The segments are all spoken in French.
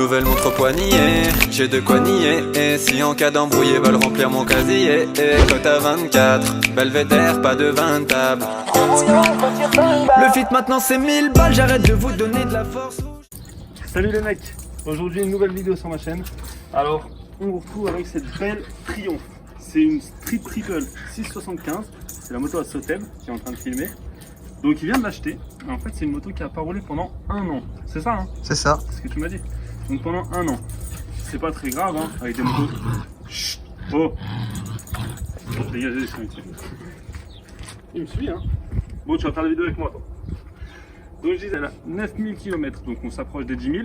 nouvelle montre poignée, j'ai de quoi nier. Et si en cas d'embrouille veulent remplir mon casier, et cote à 24, belvédère, pas de 20 tables. Le fit maintenant c'est 1000 balles, j'arrête de vous donner de la force. Salut les mecs, aujourd'hui une nouvelle vidéo sur ma chaîne. Alors on vous retrouve avec cette belle Triumph. C'est une Street Triple 675, c'est la moto à Sotem qui est en train de filmer. Donc il vient de l'acheter, en fait c'est une moto qui a pas roulé pendant 1 an, c'est ça hein? C'est ça. C'est ce que tu m'as dit. Donc pendant 1 an, c'est pas très grave hein, avec des motos. Chut. Oh, dégagez les sons ici. Il me suit hein. Bon, tu vas faire la vidéo avec moi toi. Donc je disais, elle a 9000 km, donc on s'approche des 10 000.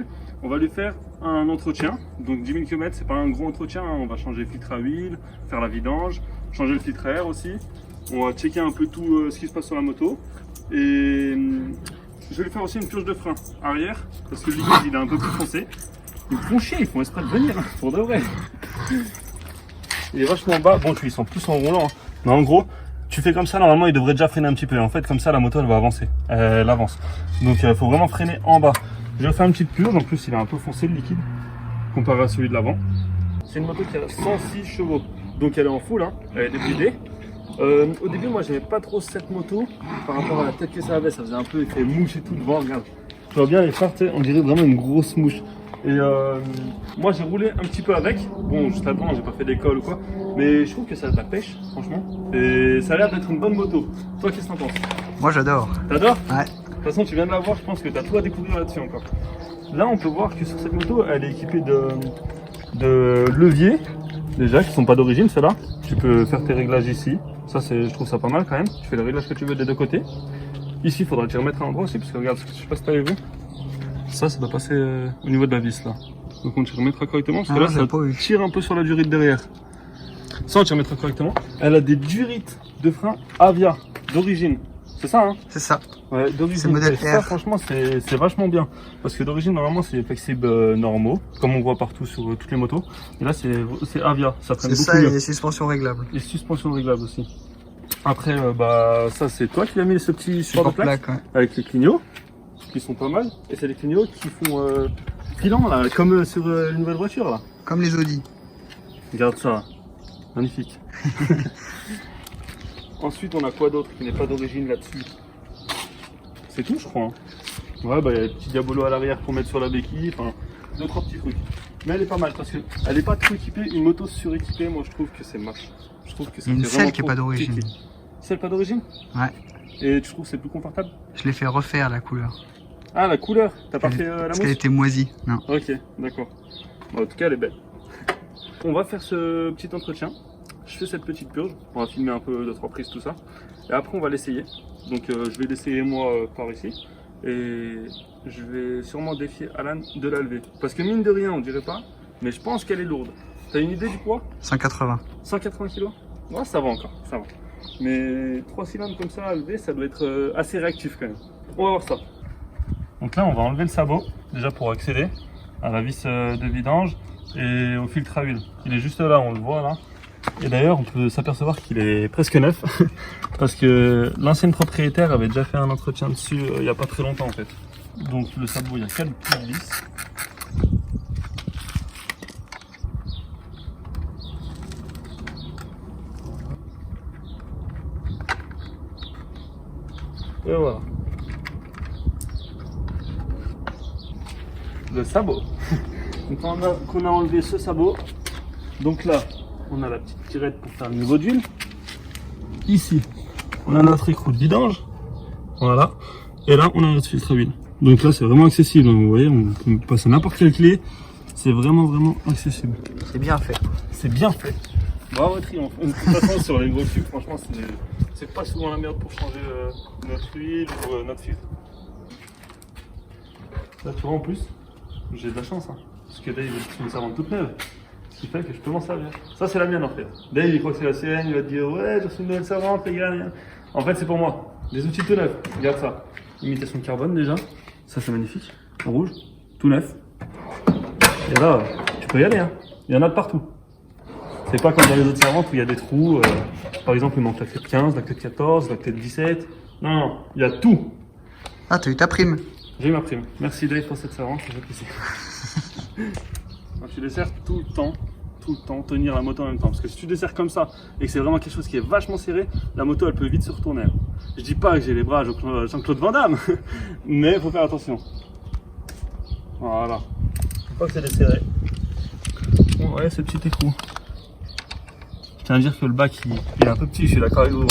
On va lui faire un entretien. Donc 10 000 km, c'est pas un gros entretien, hein. On va changer le filtre à huile, faire la vidange, changer le filtre à air aussi. On va checker un peu tout ce qui se passe sur la moto. Et je vais lui faire aussi une purge de frein arrière, parce que le liquide il est un peu plus foncé. Ils me font chier, ils font exprès de venir, hein, pour de vrai. Il est vachement bas, bon tu les sens plus en roulant, hein. Mais en gros, tu fais comme ça, normalement il devrait déjà freiner un petit peu. En fait comme ça la moto elle va avancer, elle avance. Donc il faut vraiment freiner en bas. Je vais faire une petite purge, en plus il est un peu foncé le liquide, comparé à celui de l'avant. C'est une moto qui a 106 chevaux, donc elle est en full, hein. Elle est débridée. Au début moi j'aimais pas trop cette moto par rapport à la tête que ça avait, ça faisait un peu effet mouche et tout devant, regarde. Tu vois bien les phares, on dirait vraiment une grosse mouche. Et moi j'ai roulé un petit peu avec, bon juste avant j'ai pas fait d'école ou quoi, mais je trouve que ça a de la pêche franchement, et ça a l'air d'être une bonne moto. Toi qu'est-ce que t'en penses? Moi j'adore. T'adores? Ouais. De toute façon tu viens de la voir, je pense que t'as tout à découvrir là-dessus encore. Là on peut voir que sur cette moto elle est équipée de leviers, déjà qui sont pas d'origine ceux-là. Tu peux faire tes réglages ici, ça je trouve ça pas mal quand même, tu fais le réglage que tu veux des deux côtés. Ici il faudra te remettre à l'endroit aussi, parce que regarde, je sais pas si t'avais vu. Ça doit passer au niveau de la vis là. Donc on t'y remettra correctement, parce que là ça tire un peu sur la durite derrière. Ça on t'y remettra correctement. Elle a des durites de frein Avia d'origine. C'est ça hein? C'est ça. Ouais, d'origine. C'est modèle R. Ça franchement c'est vachement bien. Parce que d'origine normalement c'est les flexibles normaux, comme on voit partout sur toutes les motos. Et là c'est Avia, ça freine beaucoup mieux. C'est ça et les suspensions réglables. Les suspensions réglables aussi. Après ça c'est toi qui as mis ce petit support de plaque ouais. Avec les clignots. Qui sont pas mal, et c'est les clignots qui font filant là, comme sur une nouvelle voiture là. Comme les Audi. Regarde ça, magnifique. Ensuite on a quoi d'autre qui n'est pas d'origine là-dessus? C'est tout je crois. Hein. Ouais bah il y a les petits diabolos à l'arrière pour mettre sur la béquille, enfin 2-3 petits trucs. Mais elle est pas mal parce qu'elle est pas trop équipée, une moto suréquipée moi je trouve que c'est moche. Je trouve que c'est une selle qui est pas d'origine. Celle pas d'origine? Ouais. Et tu trouves que c'est plus confortable? Je l'ai fait refaire la couleur. Ah la couleur, t'as pas fait la mousse? Parce qu'elle était moisie, non. Ok, d'accord. Bon, en tout cas elle est belle. On va faire ce petit entretien. Je fais cette petite purge. On va filmer un peu 2-3 prises, tout ça. Et après on va l'essayer. Donc je vais l'essayer moi par ici. Et je vais sûrement défier Alan de la lever. Parce que mine de rien on dirait pas, mais je pense qu'elle est lourde. T'as une idée du poids? 180. 180 kg? Ouais ça va encore, ça va. Mais 3 cylindres comme ça à lever, ça doit être assez réactif quand même. On va voir ça. Donc là on va enlever le sabot, déjà pour accéder à la vis de vidange et au filtre à huile. Il est juste là, on le voit là. Et d'ailleurs on peut s'apercevoir qu'il est presque neuf, parce que l'ancienne propriétaire avait déjà fait un entretien dessus il n'y a pas très longtemps en fait. Donc le sabot, il y a 4 petites vis. Et voilà. Le sabot. Donc on a enlevé ce sabot. Donc là, on a la petite tirette pour faire le niveau d'huile. Ici, on a notre écrou de vidange. Voilà. Et là, on a notre filtre à huile. Donc là, c'est vraiment accessible. Vous voyez, on peut passer n'importe quelle clé. C'est vraiment accessible. C'est bien fait. C'est bien fait. Bravo Triumph. De toute façon, sur les gros cubes, franchement, c'est pas souvent la merde pour changer notre huile ou notre filtre. Là, tu vois, en plus, j'ai de la chance. Hein, parce que Dave, c'est une servante toute neuve. Ce qui fait que je peux m'en servir. Ça, c'est la mienne en fait. Dave, il croit que c'est la sienne. Il va te dire ouais, j'ai reçu une nouvelle servante, les gars. En fait, c'est pour moi. Des outils tout neufs. Regarde ça. Imitation de carbone déjà. Ça, c'est magnifique. En rouge. Tout neuf. Et là, tu peux y aller. Hein. Il y en a de partout. C'est pas comme dans les autres servantes où il y a des trous. Par exemple, il manque la clé de 15, la clé de 14, la clé de 17. Non, il y a tout. Ah, t'as eu ta prime. J'ai eu ma prime. Merci Dave pour cette servante, j'apprécie. Quand tu desserres tout le temps, tenir la moto en même temps. Parce que si tu desserres comme ça et que c'est vraiment quelque chose qui est vachement serré, la moto elle peut vite se retourner. Je dis pas que j'ai les bras Jean-Claude Van Damme, mais il faut faire attention. Voilà. Une fois que c'est desserré. Bon, ouais, ce petit écrou. Je tiens à dire que le bac il est un peu petit, je suis d'accord avec vous.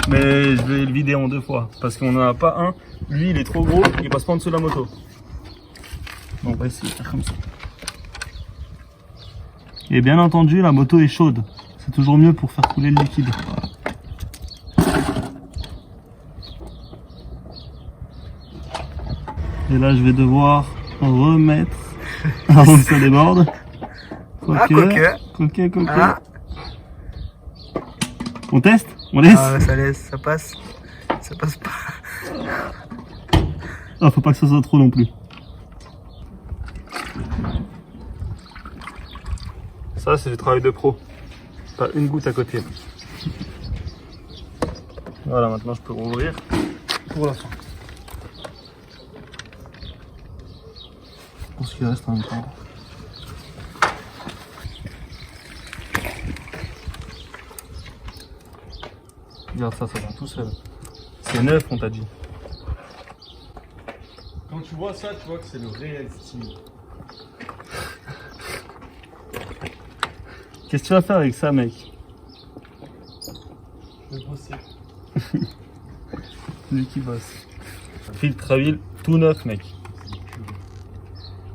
Mais je vais le vider en 2 fois. Parce qu'on n'en a pas un. Lui il est trop gros, il passe pas en dessous de la moto. Bon, on va essayer de faire comme ça. Et bien entendu, la moto est chaude. C'est toujours mieux pour faire couler le liquide. Et là, je vais devoir remettre avant que ça déborde. Quoique. Ah. On teste? On laisse? Ah, ça laisse, ça passe. Ça passe pas. Ah, faut pas que ça soit trop non plus. Ça, c'est du travail de pro. Pas une goutte à côté. Voilà, maintenant je peux rouvrir pour la fin. Pour ce qui reste en même temps. Regarde ça, ça vient tout seul. C'est neuf, on t'a dit. Quand tu vois ça, tu vois que c'est le réel style. Qu'est-ce que tu vas faire avec ça, mec? Je vais bosser. Lui qui bosse. Filtre à huile tout neuf, mec.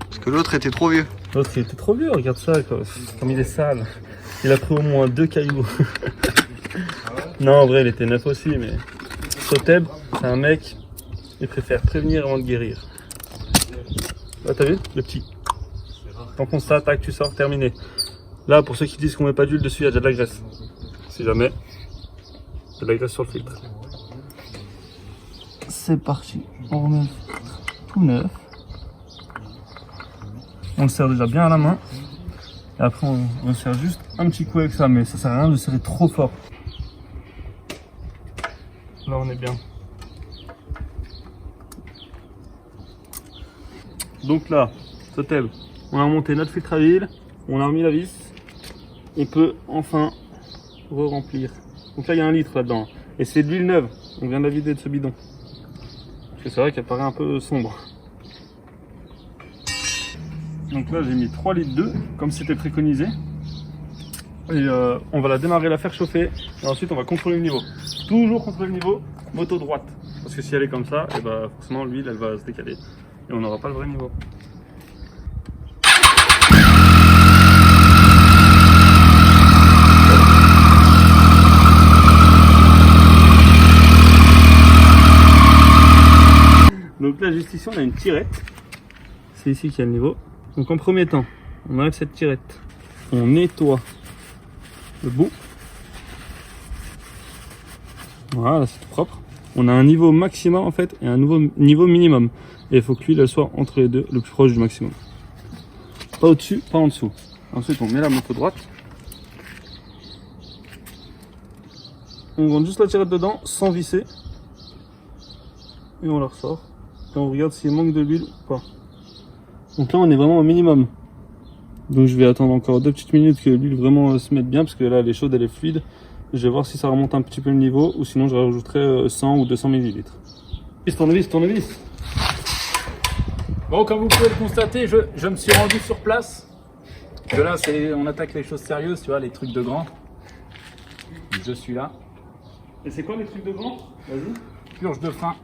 Parce que l'autre était trop vieux. L'autre, il était trop vieux, regarde ça, quoi. Comme il est sale. Il a pris au moins 2 cailloux. Non, en vrai, il était neuf aussi, mais... Soteb, c'est un mec, il préfère prévenir avant de guérir. Là, t'as vu? Le petit. Tant qu'on ça, tac, tu sors, terminé. Là, pour ceux qui disent qu'on met pas d'huile dessus, il y a déjà de la graisse. Si jamais, il y a de la graisse sur le filtre. C'est parti, on remet le filtre tout neuf. On le serre déjà bien à la main. Et après, on serre juste un petit coup avec ça, mais ça sert à rien de serrer trop fort. Là, on est bien. Donc là, Soteb, on a remonté notre filtre à huile, on a remis la vis. On peut enfin re-remplir. Donc là, il y a 1 litre là-dedans. Et c'est de l'huile neuve. On vient de la vider de ce bidon. Parce que c'est vrai qu'elle paraît un peu sombre. Donc là, j'ai mis 3 litres d'eau, comme c'était préconisé. Et on va la démarrer, la faire chauffer. Et ensuite, on va contrôler le niveau. Toujours contrôler le niveau, moto droite. Parce que si elle est comme ça, et bah forcément, l'huile, elle va se décaler. Et on n'aura pas le vrai niveau. Donc là, juste ici, on a une tirette. C'est ici qu'il y a le niveau. Donc en premier temps, on enlève cette tirette. On nettoie le bout. Voilà, c'est tout propre. On a un niveau maximum en fait et un niveau minimum. Et il faut que l'huile soit entre les deux, le plus proche du maximum. Pas au-dessus, pas en dessous. Ensuite, on met la moto droite. On rentre juste la tirette dedans sans visser. Et on la ressort. Et on regarde s'il manque de l'huile ou pas. Donc là, on est vraiment au minimum. Donc je vais attendre encore 2 petites minutes que l'huile vraiment se mette bien, parce que là, elle est chaude, elle est fluide. Je vais voir si ça remonte un petit peu le niveau, ou sinon je rajouterai 100 ou 200 ml. Tournevis, tournevis. Bon, comme vous pouvez le constater, je me suis rendu sur place. Parce que là, on attaque les choses sérieuses, tu vois, les trucs de grand. Je suis là. Et c'est quoi les trucs de grand? Vas-y. Purge de frein.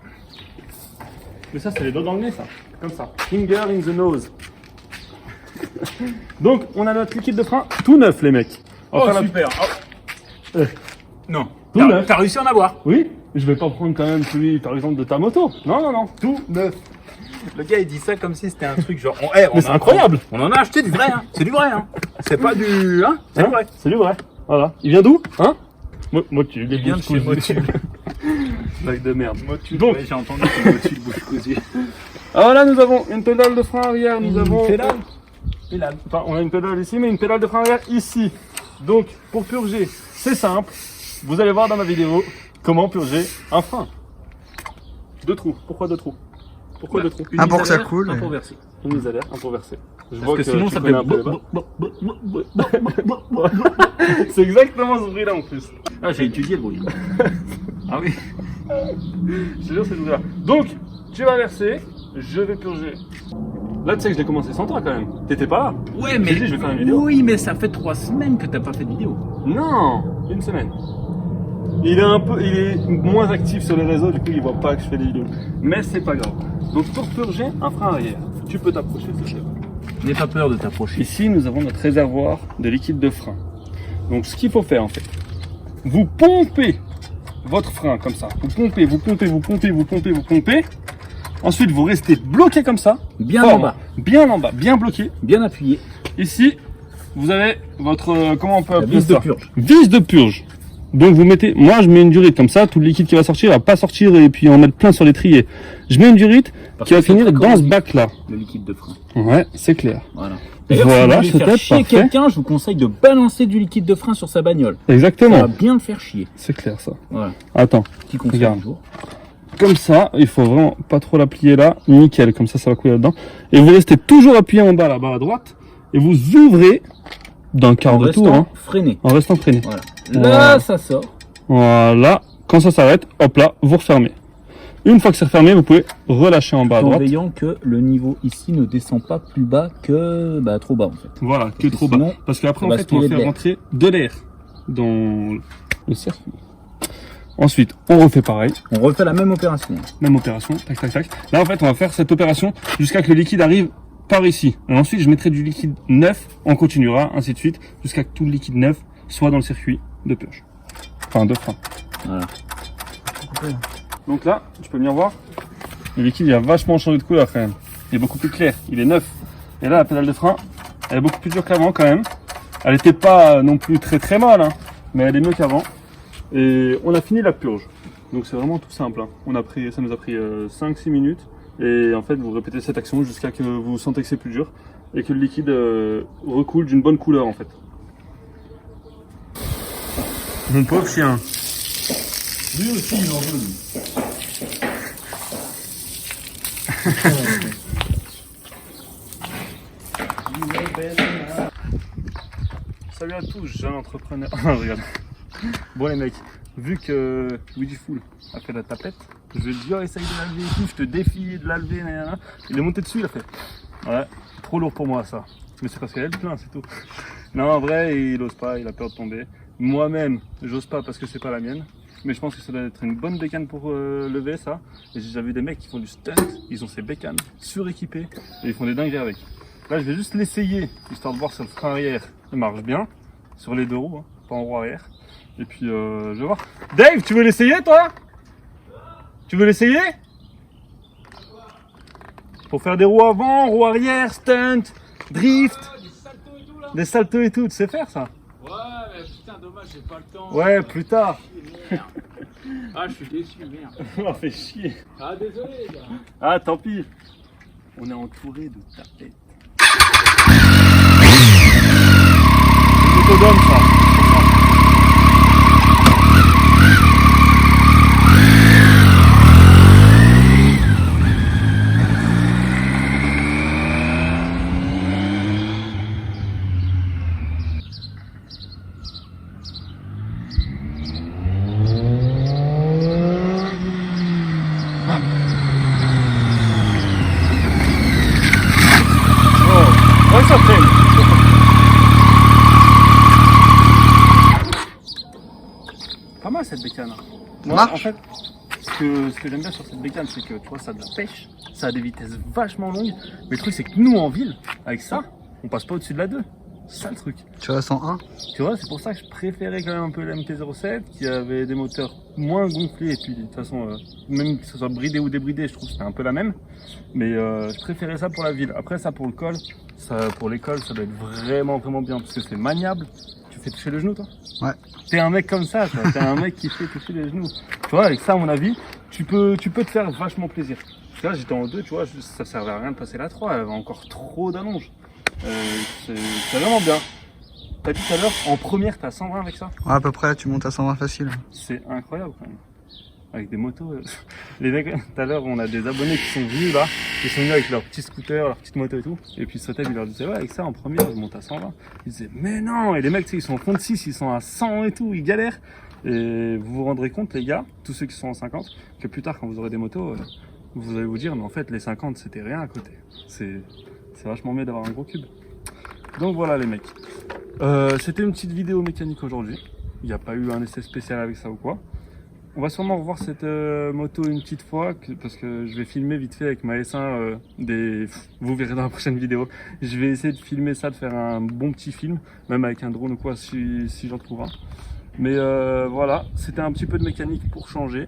Mais ça, c'est les doigts dans le nez, ça. Comme ça. Finger in the nose. Donc, on a notre liquide de frein tout neuf, les mecs. On va Oh, faire la- super. Oh. Non. Tout neuf. T'as réussi à en avoir. Oui, je vais pas prendre quand même celui, par exemple, de ta moto. Non, non, non. Tout neuf. Le gars, il dit ça comme si c'était un truc genre... Mais c'est incroyable. On en a acheté du vrai, hein. C'est du vrai, hein. C'est pas du... Hein. C'est du Hein, vrai. c'est du vrai. Voilà. Il vient d'où? Hein? Motul. Il vient de chez Motul. Blague de merde. Motul, Donc- ouais, j'ai entendu que Motul bouge cousu. Alors là, nous avons une pédale de frein arrière. Nous avons... Pédale. Enfin, on a une pédale ici, mais une pédale de frein arrière ici. Donc, pour purger, c'est simple. Vous allez voir dans ma vidéo comment purger un frein. 2 trous. Pourquoi 2 trous? Pourquoi 2 trous? Un pour que ça Unisallaire, coule, un et- pour verser. Une isolaire, un pour verser. Je Parce que sinon tu ça connais fait... un peu les bas. C'est exactement ce bruit-là en plus. Ah, j'ai étudié le bruit. Ah oui. Je te jure, c'est ce bruit-là. Donc, tu vas verser, je vais purger. Là, tu sais que je l'ai commencé sans toi quand même. T'étais pas là. Ouais, J'ai mais... dit, je vais faire une vidéo. Oui, mais ça fait 3 semaines que t'as pas fait de vidéo. Non, une semaine. Il est moins actif sur les réseaux, du coup il voit pas que je fais des vidéos. Mais c'est pas grave. Donc pour purger un frein arrière, tu peux t'approcher de ce chef. N'aie pas peur de t'approcher. Ici nous avons notre réservoir de liquide de frein. Donc ce qu'il faut faire en fait, vous pompez votre frein comme ça. Vous pompez, vous pompez, vous pompez, vous pompez, vous pompez. Ensuite vous restez bloqué comme ça. Bien fort, en bas. Bien en bas, bien bloqué. Bien appuyé. Ici, vous avez votre, comment on peut La appeler vis de ça? purge. Vis de purge. Donc vous mettez, moi je mets une durite comme ça, tout le liquide qui va sortir va pas sortir et puis en mettre plein sur l'étrier. Je mets une durite Parce qui va que c'est finir très dans ce corrosif, bac là. le liquide de frein. Ouais, c'est clair. Voilà. Voilà, D'ailleurs, si vous voulez c'était faire chier parfait. quelqu'un, je vous conseille de balancer du liquide de frein sur sa bagnole. Ça Exactement. va bien le faire chier. C'est clair ça. Voilà. Attends, Petit conseil Regarde. du jour. comme ça, il faut vraiment pas trop la plier là, nickel, comme ça va couler là-dedans. Et vous restez toujours appuyé en bas là-bas à droite et vous ouvrez d'un quart En de tour, restant hein, freiné. en restant freiné. Voilà. Voilà. Là, ça sort. Voilà, quand ça s'arrête, hop là, vous refermez. Une fois que c'est refermé, vous pouvez relâcher en bas à En droite. veillant que le niveau ici ne descend pas plus bas que trop bas en fait. Voilà, que que trop sinon, bas. Parce qu'après, ça en va fait, on va spiller de faire l'air. rentrer de l'air dans le circuit. Ensuite, on refait pareil, On refait la même opération. même opération, tac, tac, tac. Là, en fait, on va faire cette opération jusqu'à que le liquide arrive par ici. Et ensuite, je mettrai du liquide neuf, on continuera, ainsi de suite, jusqu'à que tout le liquide neuf soit dans le circuit de purge. Enfin, de frein. Voilà. Donc là, tu peux venir voir, le liquide il a vachement changé de couleur quand même. Il est beaucoup plus clair, il est neuf. Et là, la pédale de frein, elle est beaucoup plus dure qu'avant quand même. Elle n'était pas non plus très très mal, hein, mais elle est mieux qu'avant. Et on a fini la purge. Donc c'est vraiment tout simple. Hein. Ça nous a pris 5-6 minutes. Et en fait, vous répétez cette action jusqu'à que vous sentez que c'est plus dur et que le liquide recoule d'une bonne couleur en fait. Mon pauvre chien. Lui aussi, il en veut, lui. Salut à tous, jeunes entrepreneurs. Ah, regarde. Bon les mecs, vu que Luigi Full a fait la tapette, je vais dire essaye de la lever et tout, je te défie de la lever, nanana. Il est monté dessus, il a fait. Ouais, trop lourd pour moi ça. Mais c'est parce qu'elle est plein, c'est tout. Non, en vrai, il ose pas, il a peur de tomber. Moi-même, j'ose pas parce que c'est pas la mienne. Mais je pense que ça doit être une bonne bécane pour lever ça. Et j'ai déjà vu des mecs qui font du stunt, ils ont ces bécanes suréquipées et ils font des dingueries avec. Là, je vais juste l'essayer, histoire de voir si le frein arrière il marche bien, sur les deux roues, hein, pas en roue arrière. Et puis, je vais voir. Dave, tu veux l'essayer, toi? Tu veux l'essayer? Pour faire des roues avant, roues arrière, stunt, drift, des saltos et tout, tu sais faire ça? Ouais, mais putain, dommage, j'ai pas le temps. Ouais, plus tard. Ah, je suis déçu, merde. On fait chier. Ah, désolé, gars. Ah, tant pis. On est entouré de tapettes. Je te donne ça. Oh, ouais, ça freine. Pas mal cette bécane. Moi, marche. en fait, ce que j'aime bien sur cette bécane, c'est que tu vois, ça a de la pêche, ça a des vitesses vachement longues. Mais le truc, c'est que nous, en ville, avec ça, on passe pas au-dessus de la 2. C'est ça le truc. Tu vois, 101. Tu vois, c'est pour ça que je préférais quand même un peu la MT-07 qui avait des moteurs moins gonflés. Et puis, de toute façon, même que ce soit bridé ou débridé, je trouve que c'était un peu la même. Mais je préférais ça pour la ville. Après, ça pour le col, ça, pour l'école, ça doit être vraiment, vraiment bien parce que c'est maniable. Tu fais toucher le genou, toi? Ouais. T'es un mec comme ça, toi. T'es un mec qui fait toucher les genoux. Tu vois, avec ça, à mon avis, tu peux te faire vachement plaisir. Parce que là, j'étais en 2, tu vois, ça servait à rien de passer la 3. Elle avait encore trop d'allonge. C'est vraiment bien. T'as dit tout à l'heure, en première, t'as 120 avec ça? Ouais, à peu près, tu montes à 120 facile. C'est incroyable quand même. avec des motos. Les mecs, tout à l'heure, on a des abonnés qui sont venus là, ils sont venus avec leurs petits scooters, leurs petites motos et tout. Et puis Soteb, il leur disait, ouais, avec ça, en premier, je monte à 120. Ils disaient, mais non! Et les mecs, tu sais, ils sont au fond de 6, ils sont à 100 et tout, ils galèrent. Et vous vous rendrez compte, les gars, tous ceux qui sont en 50, que plus tard, quand vous aurez des motos, vous allez vous dire, mais en fait, les 50, c'était rien à côté. C'est vachement mieux d'avoir un gros cube. Donc voilà, les mecs. C'était une petite vidéo mécanique aujourd'hui. Il n'y a pas eu un essai spécial avec ça ou quoi. On va sûrement revoir cette moto une petite fois, parce que je vais filmer vite fait avec ma S1 vous verrez dans la prochaine vidéo. Je vais essayer de filmer ça, de faire un bon petit film, même avec un drone ou quoi, si j'en trouve un. Mais voilà, c'était un petit peu de mécanique pour changer.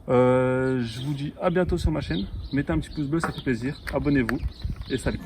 Je vous dis à bientôt sur ma chaîne. Mettez un petit pouce bleu, ça fait plaisir. Abonnez-vous et salut.